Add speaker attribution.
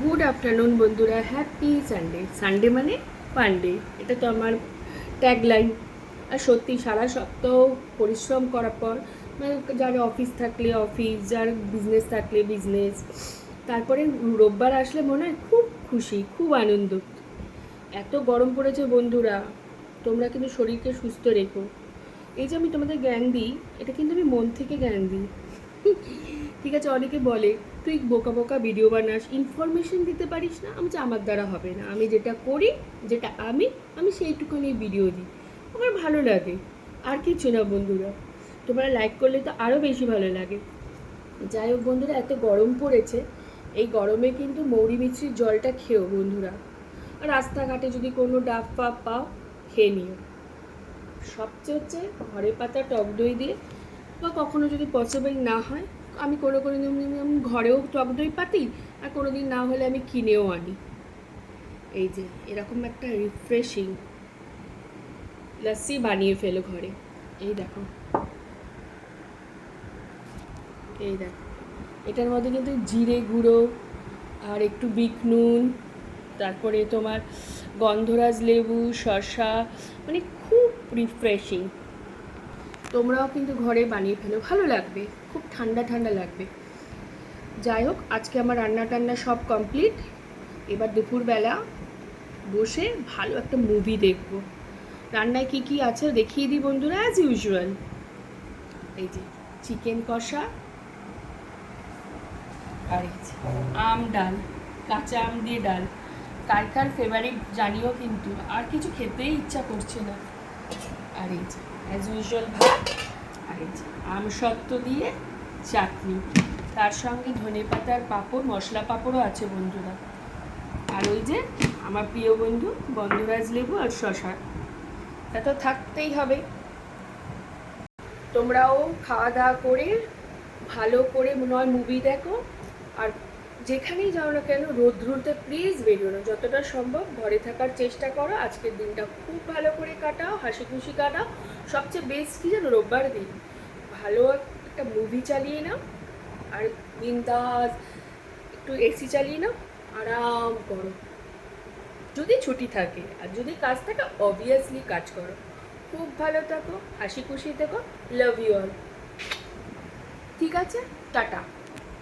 Speaker 1: Good afternoon বন্ধুরা, happy Sunday. Sunday মানে ফান্ডে, এটা তো আমার ট্যাগলাইন। আর সত্যি সারা সপ্তাহ পরিশ্রম করার পর, মানে যার অফিস থাকলে অফিস, যার বিজনেস থাকলে বিজনেস, তারপরে রোববার আসলে মনে হয় খুব খুশি, খুব আনন্দ। এত গরম পড়েছে বন্ধুরা, তোমরা কিন্তু শরীরকে সুস্থ রেখো। এই যে আমি তোমাদের জ্ঞান দিই, এটা কিন্তু আমি মন থেকে জ্ঞান দিই। ঠিক আছে, অনেকে বলে তুই বোকা বোকা ভিডিও বানাস, ইনফরমেশন দিতে পারিস না। আমি যে আমার দ্বারা হবে না, আমি যেটা করি, যেটা আমি সেইটুকুনি ভিডিও দিই, আমার ভালো লাগে, আর কিছু না বন্ধুরা। তোমরা লাইক করলে তো আরও বেশি ভালো লাগে। যাই হোক বন্ধুরা, এত গরম পড়েছে, এই গরমে কিন্তু মৌরি মিছরির জলটা খেও বন্ধুরা। আর রাস্তাঘাটে যদি কোনো ডাব ফাব পাও, খেয়ে নিও। সবচেয়ে হচ্ছে ঘরে পাতা টক দই দিয়ে, বা কখনো যদি পসিবল না হয়, আমি কোনো দিন ঘরেও টক দই পাতি, আর কোনো দিন না হলে আমি কিনেও আনি। এই যে এরকম একটা রিফ্রেশিং লস্যি বানিয়ে ফেলো ঘরে। এই দেখো, এই দেখো, এটার মধ্যে কিন্তু জিরে গুঁড়ো আর একটু বিট নুন, তারপরে তোমার গন্ধরাজ লেবু, শসা, মানে খুব রিফ্রেশিং। তোমরাও কিন্তু ঘরে বানিয়ে ফেলো, ভালো লাগবে, খুব ঠান্ডা ঠান্ডা লাগবে। যাই হোক, আজকে আমার রান্না টান্না সব কমপ্লিট। এবার দুপুরবেলা বসে ভালো একটা মুভি দেখব। রান্নায় কি কি আছে দেখিয়ে দিই বন্ধুরা, অ্যাজ ইউজুয়াল। এই যে চিকেন কষা, আর এই যে আম ডাল, কাঁচা আম দিয়ে ডাল। কার কার ফেভারিট জানিও কিন্তু, আর কিছু খেতেই ইচ্ছা করছে না। আর এই যে অ্যাজ ইউজুয়াল ভাত, আর এই যে আম সত্ত্ব দিয়ে চাটনি, তার সঙ্গে ধনেপাতার পাঁপড়, মশলা পাঁপড়ও আছে বন্ধুরা। আর ওই যে আমার প্রিয় বন্ধু গন্ধরাজ লেবু আর শশা, তা তো থাকতেই হবে। তোমরাও খাওয়া দাওয়া করে ভালো করে নয় মুভি দেখো, আর যেখানেই যাও না কেন রোদ্রুতে প্লিজ বেরিও না, যতটা সম্ভব ঘরে থাকার চেষ্টা করো। আজকের দিনটা খুব ভালো করে কাটাও, হাসি খুশি কাটাও। সবচেয়ে বেস্ট কী জানো, রোববার দিন ভালো একটা মুভি চালিয়ে নাও, আর বিন্দাস একটু এসি চালিয়ে নাও, আরাম করো। যদি ছুটি থাকে, আর যদি কাজ থাকে অবভিয়াসলি কাজ করো। খুব ভালো থাকো, হাসি খুশি থেকো, লাভ ইউ অল। ঠিক আছে, টাটা।